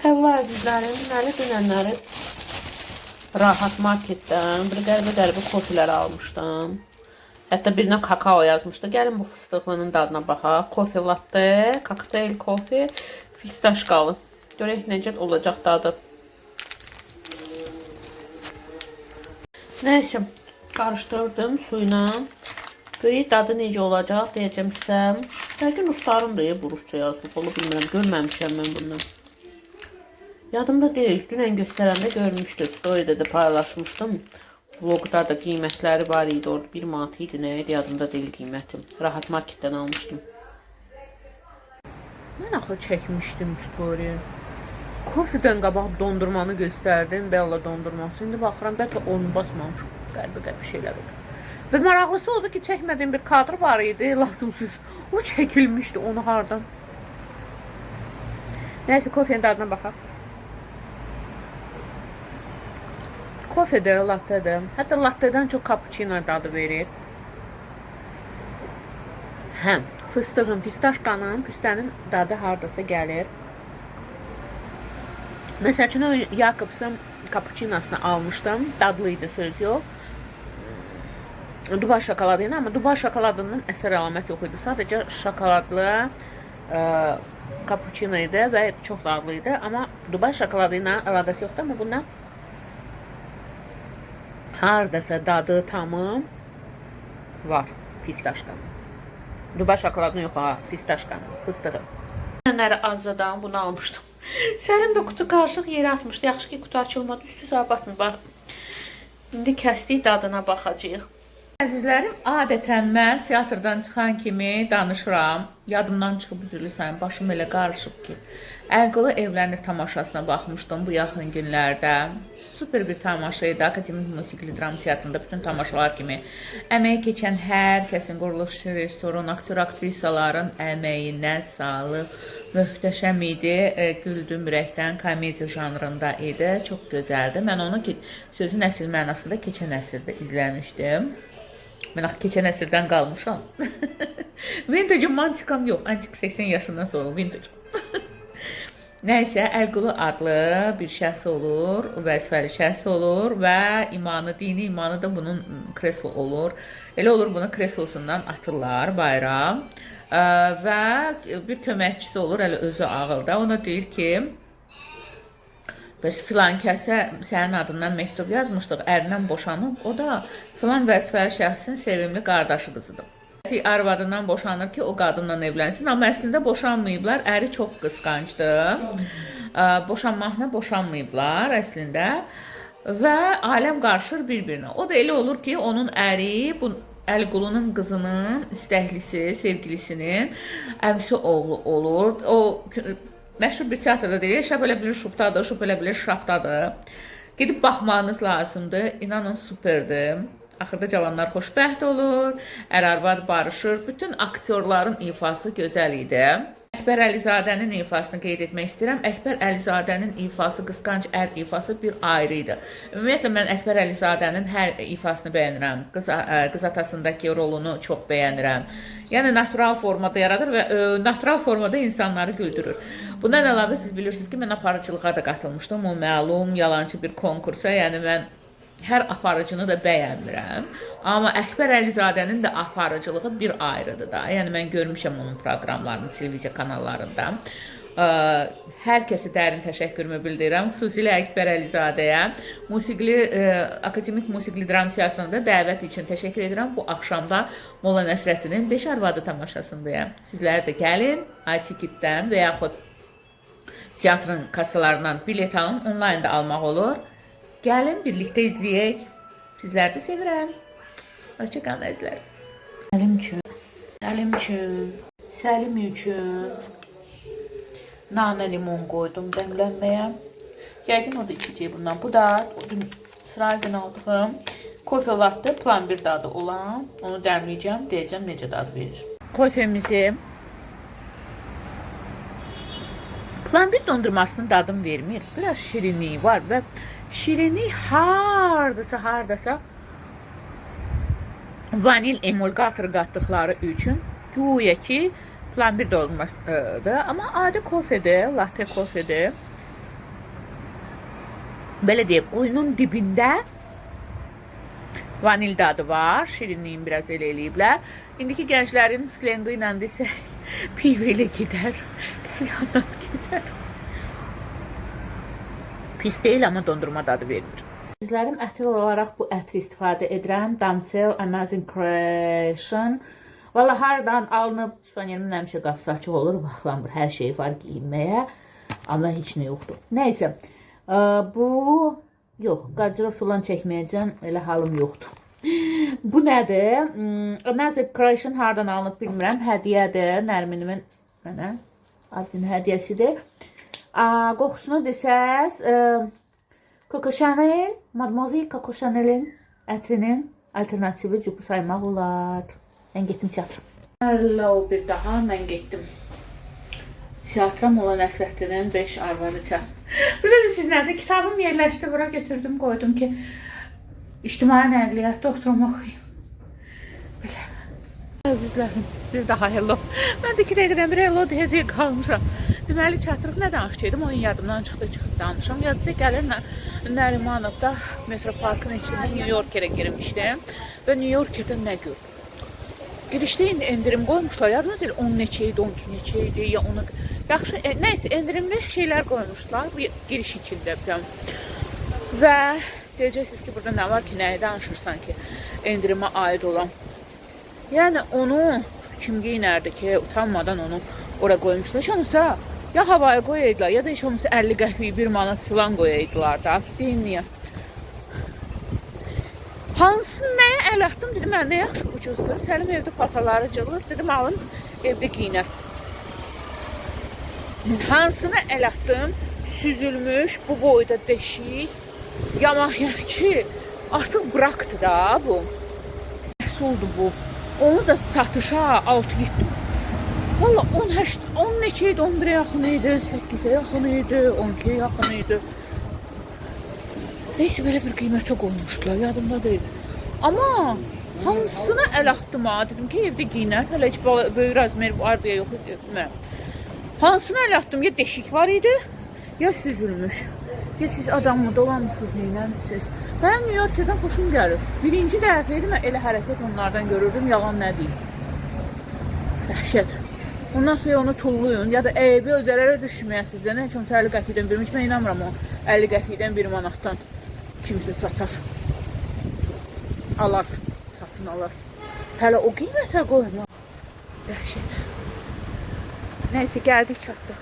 Hello əzizlərim, deməli dünənləri Rahat Marketdən bir qəribə kofilər almışdım. Hətta birinə kakao yazmışdı. Gəlin bu fıstıqlının dadına baxaq. Kofe latte, kokteyl kofe, fistaşkalı. Görək necə olacaq dadı. Nəysə, qarışdırdım suyla. Görək dadı necə olacaq deyəcəm sizə. Yəqin ustarım da bu rusça yazılıb, onu bilmirəm, görməmişəm mən bunu. Yadımda deyil, dünən göstərəndə görmüşdüm, story'də də paylaşmışdım. Vlogda da qiymətləri var idi, orada 1 manat idi, nə idi, yadımda deyil qiymətim. Rahat Marketdən almışdım. Mən axı çəkmişdim story. Kofedən qabaq dondurmanı göstərdim, Bella dondurması. İndi baxıram, bəlkə onu basmamışım, qəribə şeylər olur. Və maraqlısı oldu ki, çəkmədiyim bir kadr var idi, lazımsız. O çəkilmişdi, onu hardan. Nəysə, kofenin dadına baxaq. Kofedir, lattedir. Hətta lattedən çox cappuccino dadı verir. Həm, fıstığın, fistaşkanın, püstənin dadı hardasa gəlir. Məsəl üçün, o Jacobs'ın cappuccinosunu almışdım. Dadlıydı, söz yox. Dubai şokoladı ilə, amma Dubai şokoladının əsər əlamət yox idi. Sadəcə şokoladlı cappuccino idi və çox dadlı idi. Amma Dubai şokoladı ilə əlaqəsi yoxdur, amma bundan hardasa dadı tamam var, fistaşkan. Dubai şokoladını yox ha, fistaşkan, fıstığı. Dünənləri azcadan bunu almışdım. Səlim də kutu qarışıq yerə atmışdı. Yaxşı ki, kutu açılmadı, üstü sabatmı var. İndi kəsdik dadına baxacağıq. Əzizlərim, adətən mən teatrdan çıxan kimi danışıram. Yadımdan çıxıb üzülürsən, başım elə qarışıb ki. Əlqulu Evlənir tamaşasına baxmışdım bu yaxın günlərdə. Super bir tamaşa idi. Akademik Musiqili Dram Teatrında bütün tamaşalar kimi əməyi keçən hər kəsin, quruluş rejissorun, aktyor, aktrisaların əməyinə sağlıq, möhtəşəm idi. Güldüm ürəkdən, komediya janrında idi. Çox gözəldi. Mən onu ki, sözün əsl mənasında keçən əsrdə izləmişdim. Mən axı keçən əsrdən qalmışam. Vintage mantikam yox. Antik 80 yaşından sonra vintage. Nəysə, Əlqulu adlı bir şəxs olur, vəzifəli şəxs olur və dini imanı da bunun kreslo olur. Elə olur, bunu kreslosundan atırlar bayram və bir köməkçisi olur, elə özü ağılda. Ona deyir ki, bəs filan kəsə sənin adından məktub yazmışdıq, ərindən boşanıb, o da filan vəzifəli şəxsin sevimli qardaşı qızıdır. Arvadından boşanır ki, o qadınla evlənsin, amma əslində boşanmayıblar, əri çox qısqancdır. Boşanmaqla boşanmayıblar əslində və aləm qarışır bir-birinə. O da elə olur ki, onun əri Əlqulunun qızının istəklisi, sevgilisinin əmsi oğlu olur. O məşhur bir teatrda deyir, şəb elə bilir şubdadır, şub elə bilir şrafdadır. Gedib baxmanız lazımdır, inanın superdir. Axırda cavanlar xoşbəxt olur, ər-arvad barışır. Bütün aktyorların ifası gözəl idi. Əkbər Əlizadənin ifasını qeyd etmək istəyirəm. Əkbər Əlizadənin ifası, qısqanc ər ifası bir ayrı idi. Ümumiyyətlə, mən Əkbər Əlizadənin hər ifasını bəyənirəm. Qız atasındakı rolunu çox bəyənirəm. Yəni, natural formada yaradır və natural formada insanları güldürür. Bundan əlavə, siz bilirsiniz ki, mən aparıcılığa da qatılmışdım. O məlum, yalancı bir konkursa. Yəni, mən hər aparıcını da bəyənmirəm. Amma Əkbər Əlizadənin də aparıcılığı bir ayrıdır da. Yəni, mən görmüşəm onun proqramlarını televiziya kanallarında. Hər kəsi dərin təşəkkürümü bildirirəm. Xüsusilə Əkbər Əlizadəyə Akademik Musiqili Dram Teatrında dəvət üçün təşəkkür edirəm. Bu axşamda Molla Nəsrəddinin 5 arvadı tamaşasındayım. Sizlər də gəlin, iTicketdən və yaxud teatrın kassalarından bilet alın, onlayn da almaq olur. Gəlin, birlikdə izləyək. Sizləri də sevirəm. Hoşça qalın əzizlərim. Səlim üçün nane limon qoydum dəmlənməyə. Yəqin o da içəcək bundan. Bu da sırayı gün aldığım kofe latte plambir dadı olan. Onu dəmləyəcəm, deyəcəm necə dadı verir. Kofemizi plambir dondurmasının dadını vermir. Biraz şirinliği var və şirinlik hardasa vanil emulgator qatdıqları üçün güya ki plambir dondurmasıdır. Amma adi kofedir, latte kofedir. belə deyək, quyunun dibində vanil dadı var. Şirinliyin biraz elə eləyiblər. İndiki gənclərin slengi ilə desək, pivə ilə gedər, qəlyanla gedər. Pis deyil, amma dondurma dadı vermir. Sizlərim ətir olaraq bu ətri istifadə edirəm. Damsel Amazing Creation. Valla haradan alınıb, şifanyerimin həmişə qapısı açıq olur, baxılamır, hər şey var giyinməyə. Amma heç nə yoxdur. Nəysə, bu, yox, qacırı filan çəkməyəcəm, elə halım yoxdur. Bu nədir? Amazing Creation haradan alınıb bilmirəm, hədiyyədir, Nərminimin mənə ad günü hədiyyəsidir. Qoxusunu desəz, Coco Chanel, Mademoiselle Coco Chanel'in ətrinin alternativi cübü saymaq olar. Mən getdim teatra. Hello, bir daha mən getdim. Teatram olan Əsrəddinin 5 arvadı teatr. Burada da sizlərdə kitabım yerləşdi, bura götürdüm, qoydum ki, İctimai nəqliyyatda oturum oxuyayım. Belə. Əzizlərim, bir daha hello. Mən də 2 dəqiqədən bir hello deyə qalmışam. Deməli, çatırıq nə danışacaqdım, oyun yadımdan çıxdı, çıxıb danışam. Yadısa gəlir Nərimanovda Metroparkın içində New Yorker'ə girmişdim və New Yorker'də nə gördüm? Girişdə endirim qoymuşlar, yadımda deyil, 10 neçə idi, 12 neçə idi, ya onu... Yaxşı, nəysə, endirimli şeylər qoymuşlar, bu giriş içində. Və deyəcəksiniz ki, burada nə var ki, nəyə danışırsan ki, endirimə aid olan. Yəni, onu kim giyinərdi ki, utanmadan onu oraya qoymuşlar. Heç olmasa, ya havaya qoyaydılar, ya da heç olmasa 50 qəpiyi 1 manat filan qoyaydılar da. Deyin niyə? Hansını nəyə əl atdım, dedim, nə yaxşı ucuzdur. Səlim evdə pataları cılır, dedim, alın, evdə giyinər. Hansını əl atdım, süzülmüş, bu boyda deşik, yamaq, yəni ki, artıq bıraktı da bu. Məhsuldur bu. Onu da satışa 6-7. Valla 10 neçə idi, 11'ə yaxın idi, 8'ə yaxın idi, 12'ə yaxın idi. Neyse belə bir qiymətə qoymuşdular, yadımda deyil. Amma hansına əl atdım ha, dedim ki, evdə giyinər, hələ heç böyük razmer var deyə yox idi, bilmirəm. Hansına əl atdım, ya deşik var idi, ya süzülmüş. Ya siz adamla dolanmışsınız, neynəmişsiniz? Mənim New York'dan xoşum gəlir. Birinci dəfə idi, mən elə hərəkət onlardan görürdüm, yalan nə deyim. Dəhşət. Ondan sonra onu tulluyun, ya da eybi özələrə düşməyəsiniz də, nə üçün 50 qəpikdən bir, heç mən inanmıram o 50 qəpikdən 1 manatdan kimsə satar. Alar, satın alar. Hələ o qiymətə qoyma. Dəhşət. Nəysə, gəldik, çatdıq.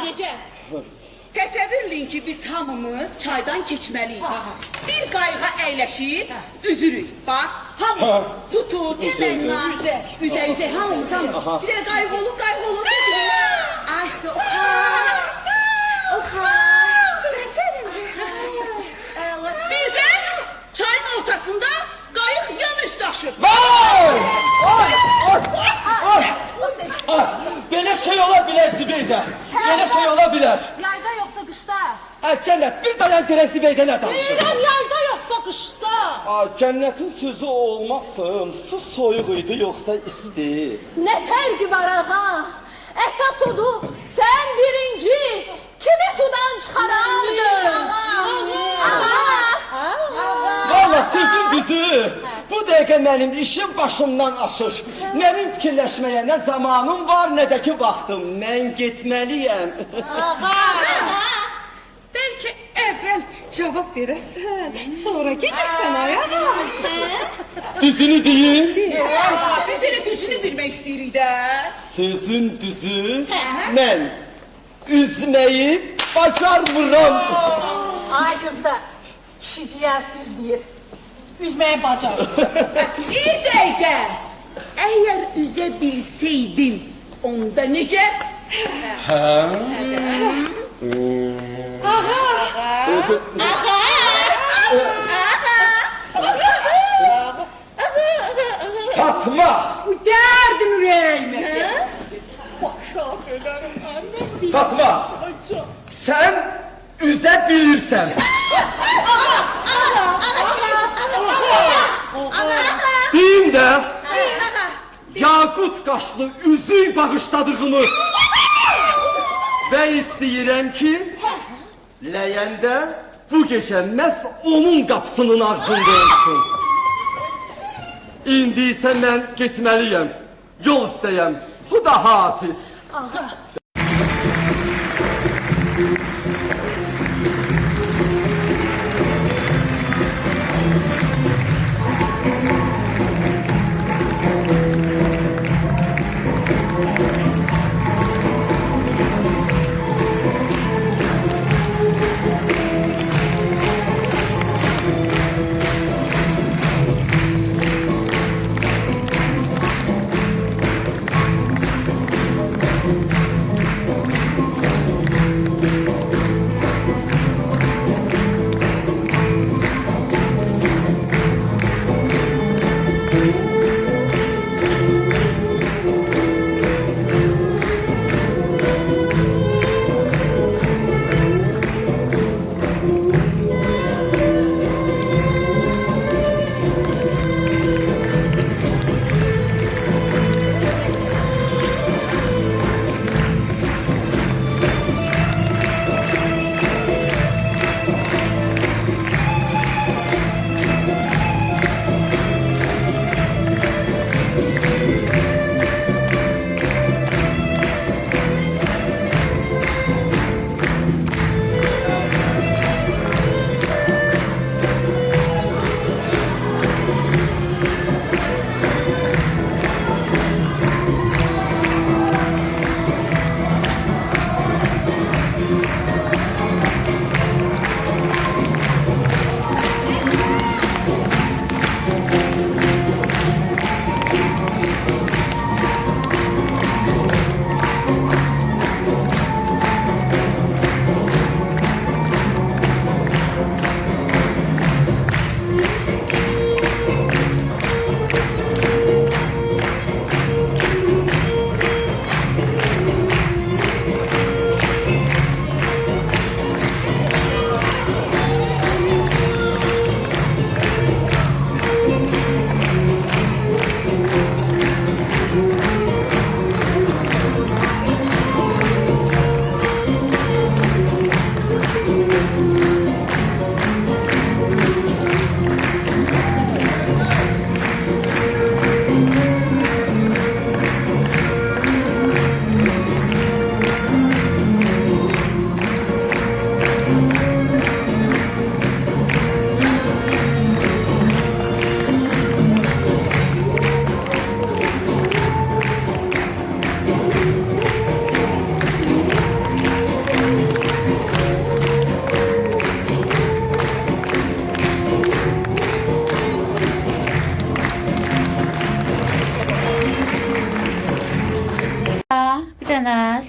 Necə? Təsəvvürləyin ki, biz hamımız çaydan keçməliyik. Bir qayığa əyləşib, üzürük. Bax, hamımız tutun, təmənna, üzər, hamımız. Bir də qayıq olur. Aysı, oxar. Birdən çayın ortasında qayıq yan üst aşır. Belə şey ola bilər Zibeydə. Belə şey ola bilər. Yayda yoxsa qışda? Cənnət, bir dayan görək Zibeydə nə danışır. Deyirəm yayda yoxsa qışda? Cənnətin sözü olmasın, su soyuq idi yoxsa isti. Nə fərqi var ağa? Əsas odur, sən birinci, kimi sudan çıxarardın? Ağa! Valla sizin bizi bu bu dəqiqə mənim işim başımdan aşır. Mənim fikirləşməyə nə zamanım var, nə də ki vaxtım. Mən getməliyəm. Bəlkə əvvəl cavab verəsən, sonra gedəsən ayağa. Düzünü deyim. Biz elə düzünü bilmək istəyirik də. Sözün düzü, mən üzməyi bacarmıram. Ay qızlar, kişiciyəz düz deyir. Üzməyə bacar. Bir dəqiqə. Əgər üzə bilsəydin, onda necə? Fatma, Dərdin ürəyimə. Fatma, sən üzə bilirsən. Deyim də, yaqut qaşlı üzük bağışladığımı və istəyirəm ki, ləyəndə bu gecə məhz onun qapısının ağzında olsun. İndi isə mən getməliyəm, yol istəyəm, xuda hafiz.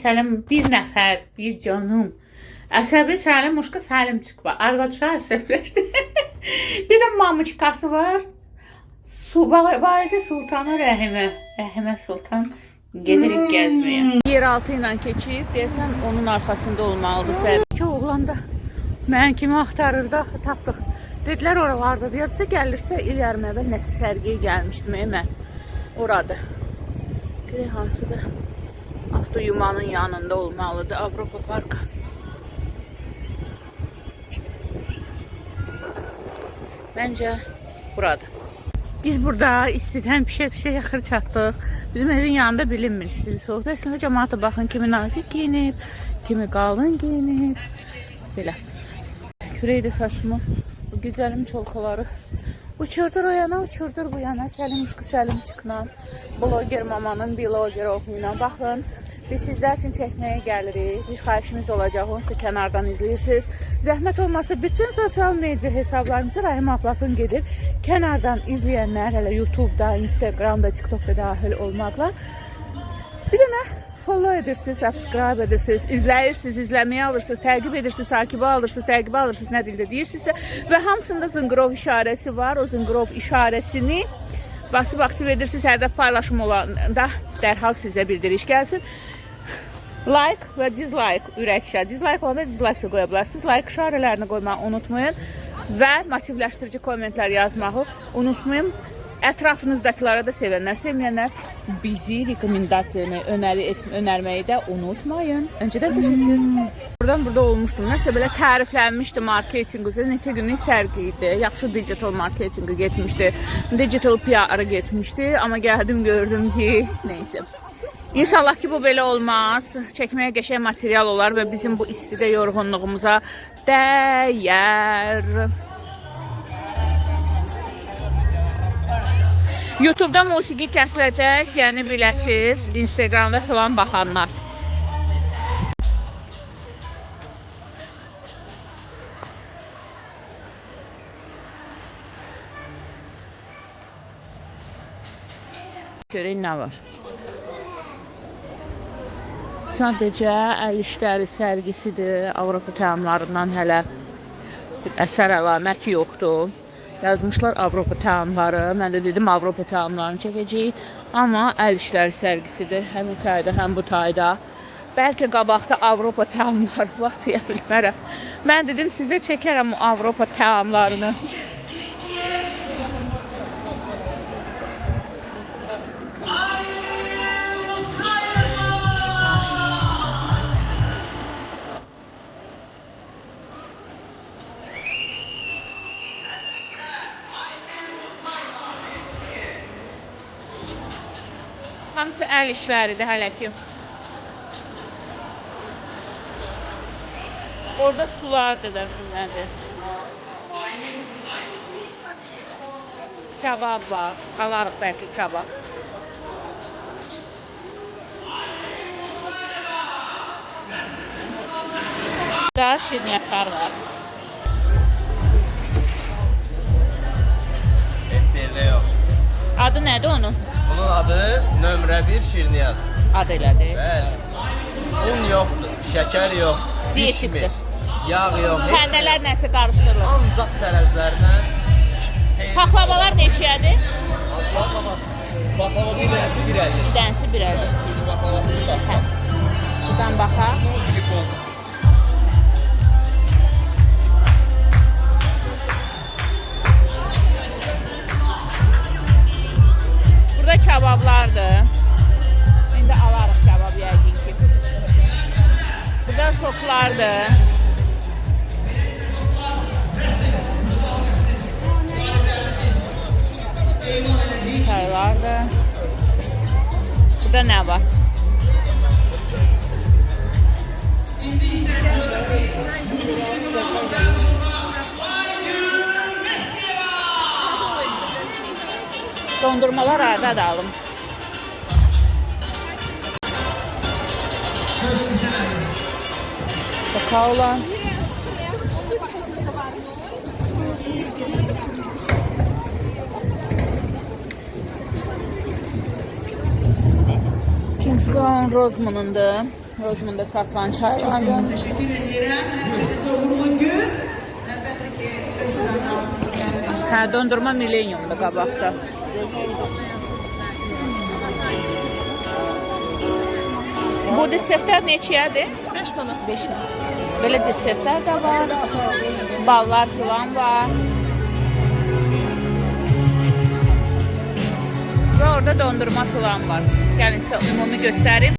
Səlim bir nəfər, bir canım. Əsəbi Səlim, Muşqa Səlimçik var. Arvadşah əsəbləşdi. Bir də mamışkası var. Valide Sultanı Rəhimə Sultan gedirik gəzməyə. Yeraltı ilə keçib, deyəsən onun arxasında olmalıdır Səlim. İki oğlan da mən kimi axtarır da tapdıq. Dedilər oralarda deyəsə gəlirsə il yarım əvvəl nəsə sərgiyə gəlmişdim mən. Orada. Görək hansıdır. Avtoyumanın yanında olmalıdır Avropa Parkı. Məncə burada. Biz burada istidən pişə-pişə yaxır çatdıq. Bizim evin yanında bilinmir istili soğukda. Əslində cəmaata baxın, kimi nazik giyinib, kimi qalın giyinib. Belə. Kürəydə saçımı, bu güzəlim çolkaları uçurdur o yana, uçurdur bu yana. Səlimçiklə, bloger mamanın bloger oğluyla. Baxın, biz sizlər üçün çəkməyə gəlirik. Bir xahişimiz olacaq, onsuz da kənardan izləyirsiniz. Zəhmət olmasa bütün sosial media hesablarımızı Rahim Aflatun gedir. Kənardan izləyənlər, hələ YouTube'da, Instagram'da, TikTok'da dahil olmaqla. Bir də nə? Follow edirsiniz, subscribe edirsiniz, izləyirsiniz, izləməyə alırsınız, təqib edirsiniz, takibə alırsınız, təqibə alırsınız, nə dildə deyirsinizsə. Və hamısında zınqrov işarəsi var. O zınqrov işarəsini basıb aktiv edirsiniz. Hər də paylaşım olanda dərhal sizə bildiriş gəlsin. Like və dislike ürək işarə. Dislike olanda dislike da qoya bilərsiniz. Like işarələrini qoymağı unutmayın. Və motivləşdirici kommentlər yazmağı unutmayın. Ətrafınızdakilara da sevənlər, sevməyənlər bizi rekomendasiya önərməyi də unutmayın. Öncədən təşəkkür. Burada olmuşdum. Nəsə belə təriflənmişdi marketinq üzrə. Neçə günlük sərgi idi. Yaxşı digital marketinqə getmişdi. Digital PR-a getmişdi. Amma gəldim gördüm ki, neysə. İnşallah ki bu belə olmaz. Çəkməyə qəşəng material olar və bizim bu istidə yorğunluğumuza dəyər. YouTube'da musiqi kəsiləcək, yəni biləsiz, Instagram'da falan baxanlar. Görək nə var. Sadəcə əl işləri sərgisidir. Avropa təamlarından hələ bir əsər əlamət yoxdur. Yazmışlar Avropa təamları. Mən də dedim Avropa təamlarını çəkəcəyik. Amma əl işləri sərgisidir. Həm bu tayda, həm bu tayda. Bəlkə qabaqda Avropa təamları var, deyə bilmərəm. Mən dedim sizə çəkərəm Avropa təamlarını. Hamısı əl işləridir hələ ki. Orada sulardır da nədir. Kebab var. Alarıq bəlkə kebab. Daha şirniyyətlər var. Heç yerdə yox. Adı nədir onun? Bunun adı nömrə 1 şirniyyat. Adı elədir. Bəli. Un yoxdur, şəkər yox, Dietikdir. yağ yox. Kəndələr nəsə qarışdırılır. Ancaq çərəzlərlə. Paxlavalar neçəyədir? Aslında baklava bir dənəsi 1.50. Bir dənəsi 1.50. Türk baklavası da. Buradan baxaq. Burada kebablardır. İndi alarıq kebab yəqin ki. Burada soklardır. Çaylardır. Burada nə var? Dondurmalar arada da alım. Kakaolar. Kings Crown Rosemont'undur. Rosemont'da satılan çaylardır. Teşekkür ederim. Herkese uğurlu gün. Elbette ki Hə, dondurma Millennium'da qabaqda. Bu desertlər neçəyədir? 5 manat. 5 manat. Belə desertlər də var. Ballar filan var. Və orada dondurma filan var. Gəlin sizə ümumi göstərim.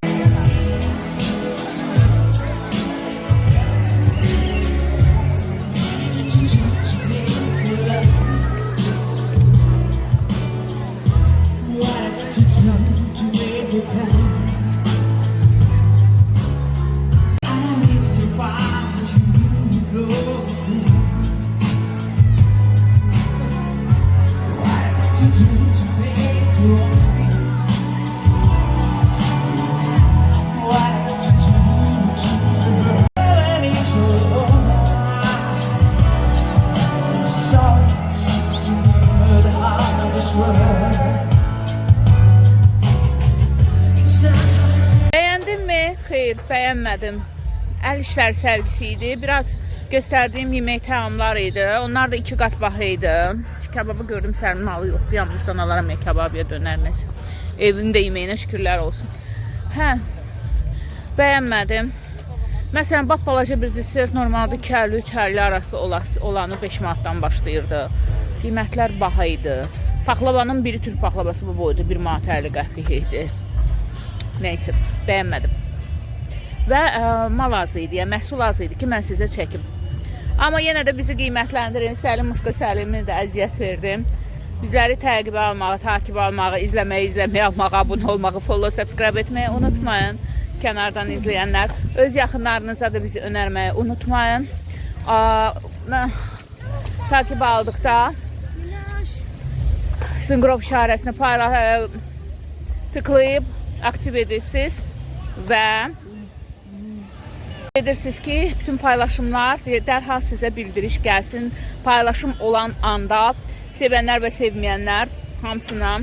xeyr, bəyənmədim. Əl işləri sərgisi idi. Biraz göstərdiyim yemək təamlar idi. Onlar da 2 qat baha idi. Kebabı gördüm, Sərmin halı yoxdur. Yalnızdan alaram ya kebabıya dönər nəsə. Evinin də yeməyinə şükürlər olsun. Hə, bəyənmədim. Məsələn, bax balaca bir desert normalda 2.50-3.50 arası olanı 5 manatdan başlayırdı. Qiymətlər baha idi. Paxlavanın biri Türk paxlavası bu boydu. 1 manat 50 qəpik idi. Neyse, bəyənmədim. Və mal azı idi, yəni məhsul azı idi ki, mən sizə çəkim. Amma yenə də bizi qiymətləndirin. Səlim Muşqa Səlimi də əziyyət verdim. Bizləri təqibə almağı, takib almağı, izləməyi almağı, abunə olmağı, follow, subscribe etməyi unutmayın. Kənardan izləyənlər. Öz yaxınlarınıza da bizi önərməyi unutmayın. Takib aldıqda Zınqrov işarəsini tıklayıb aktiv edirsiniz və edirsiniz ki, bütün paylaşımlar dərhal sizə bildiriş gəlsin. Paylaşım olan anda sevənlər və sevməyənlər hamısına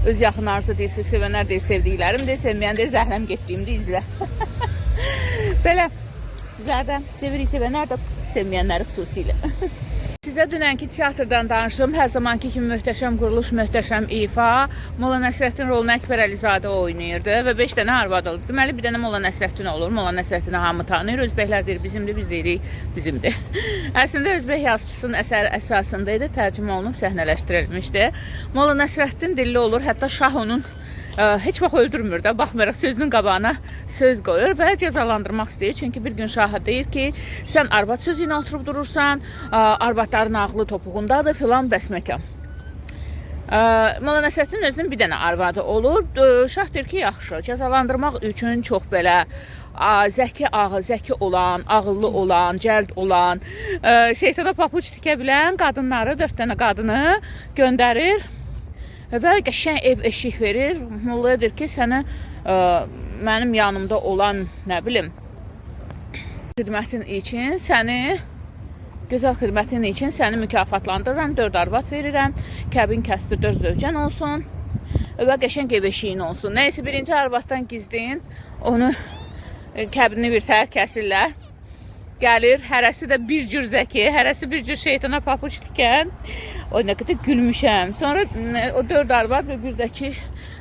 öz yaxınlarınızı deyirsiniz. Sevənlər deyil, sevdiklərim deyil, sevməyən deyil, zəhləm getdiyimdə izlə. Belə, sizlər də sevirik, sevənlər də sevməyənləri xüsusilə. Sizə dünənki teatrdan danışım. Hər zamanki kimi möhtəşəm quruluş, möhtəşəm ifa. Molla Nəsrəddin rolunu Əkbər Əlizadə oynayırdı və 5 dənə arvad oldu. Deməli, bir dənə Molla Nəsrəddin olur. Molla Nəsrəddini hamı tanıyır. Özbəklər deyir, bizimdir, biz deyirik, bizimdir. Əslində, Özbək yazıçısının əsəri əsasında idi, tərcümə olunub, səhnələşdirilmişdi. Molla Nəsrəddin dilli olur, hətta şah onun heç vaxt öldürmür də, baxmayaraq sözünün qabağına söz qoyur və cəzalandırmaq istəyir. Çünki bir gün şaha deyir ki, sən arvad sözü ilə oturub durursan, arvadların ağlı topuğundadır filan bəsməkam. Molla Nəsrəddin özünün bir dənə arvadı olur. Şah deyir ki, yaxşı, cəzalandırmaq üçün çox belə zəki olan, ağıllı olan, cəld olan, şeytana papuç tikə bilən qadınları, 4 dənə qadını göndərir. Və qəşəng ev eşik verir. Mollaya deyir ki, sənə mənim yanımda olan, nə bilim, xidmətin üçün səni, gözəl xidmətin üçün səni mükafatlandırıram, 4 arvad verirəm, kəbin kəsdir, 4 zövcən olsun və qəşəng ev eşiyin olsun. Nəysə, birinci arvaddan gizləyin, onu kəbini bir tər kəsirlər. Gəlir, hərəsi də bir cür zəki, hərəsi bir cür şeytana papuç tikən. O nə qədər gülmüşəm. Sonra o 4 arvad və bir də ki,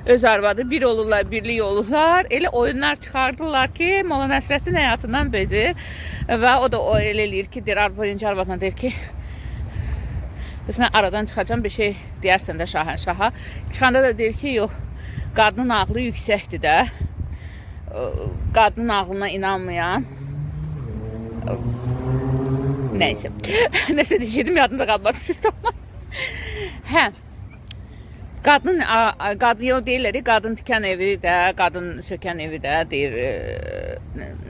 öz arvadı bir olurlar, birlik olurlar. Elə oyunlar çıxardılar ki, Molla Nəsrəddin həyatından bezir. Və o da elə eləyir ki, birinci arvadına deyir ki, bəs mən aradan çıxacam, bir şey deyərsən də şaha. Çıxanda da deyir ki, yox, qadının ağlı yüksəkdir də. Qadının ağlına inanmayan. Neyse. Nəsə deyəcəydim, yadımda qalmaq istəyirəm. Hə. Qadın deyirlər, qadın tikən evi də, qadın sökən evi də deyir,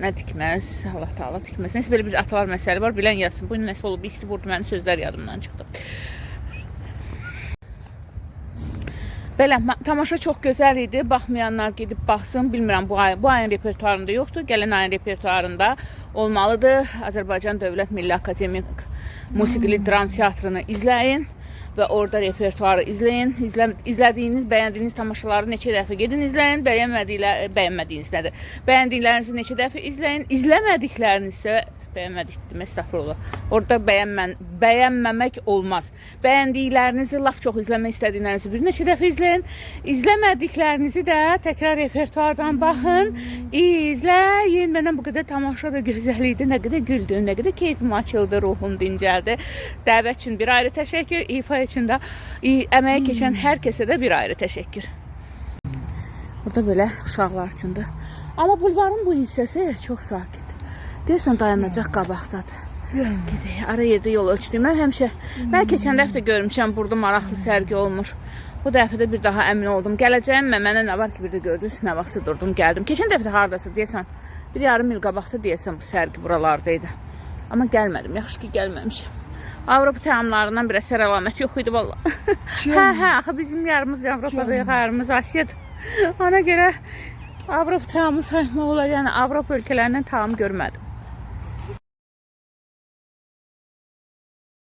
nə tikməz, Allah Taala tikməz. Nəsə belə bir atalar məsələ var, bilən yazsın. Bu nəsə olub, isti vurdu, mənim sözlər yadımdan çıxdı. Belə, tamaşa çox gözəl idi. Baxmayanlar gedib baxsın. Bilmirəm, bu ayın repertuarında yoxdur. Gələn ayın repertuarında olmalıdır. Azərbaycan Dövlət Milli Akademik Musiqili Dram Teatrını izləyin və orada repertuarı izləyin. İzlədiyiniz, bəyəndiyiniz tamaşaları neçə dəfə gedin izləyin. Bəyənmədiyiniz nədir? Bəyəndiklərinizi neçə dəfə izləyin. İzləmədikləriniz isə bəyənmədik, estağfurullah. Orada bəyənməmək olmaz. Bəyəndiklərinizi, laf çox izləmək istədiklərinizi bir neçə dəfə izləyin. İzləmədiklərinizi də təkrar repertuardan baxın, izləyin. Məndən bu qədər tamaşa da gözəl idi. Nə qədər güldüm, nə qədər keyfim açıldı, ruhum dincəldi. Dəvət üçün bir ayrı təşəkkür, ifa üçün də əməyə keçən hər kəsə də bir ayrı təşəkkür. Burada belə uşaqlar üçün də. Amma bulvarın bu hissəsi çox sakit. Deyəsən dayanacaq qabaqdadır. Gedək, ara yerdə yol ölçdüm. Mən keçən dəfə də görmüşəm, burada maraqlı sərgi olmur. Bu dəfə də bir daha əmin oldum. Gələcəyim, mənə nə var ki, bir də gördünüz, nə vaxtsa durdum, gəldim. Keçən dəfə də haradasa deyəsən, bir yarım il qabaqda deyəsən bu sərgi buralardaydı. Amma gəlmədim, yaxşı ki, gəlməmişəm. Avropa təamlarından bir əsər əlamət yox idi, valla. Hə, axı bizim yarımız Avropada, yarımız Asiyadır. Ona görə Avropa təamı saymaq olar, yəni Avropa ölkələrindən təam görmədim.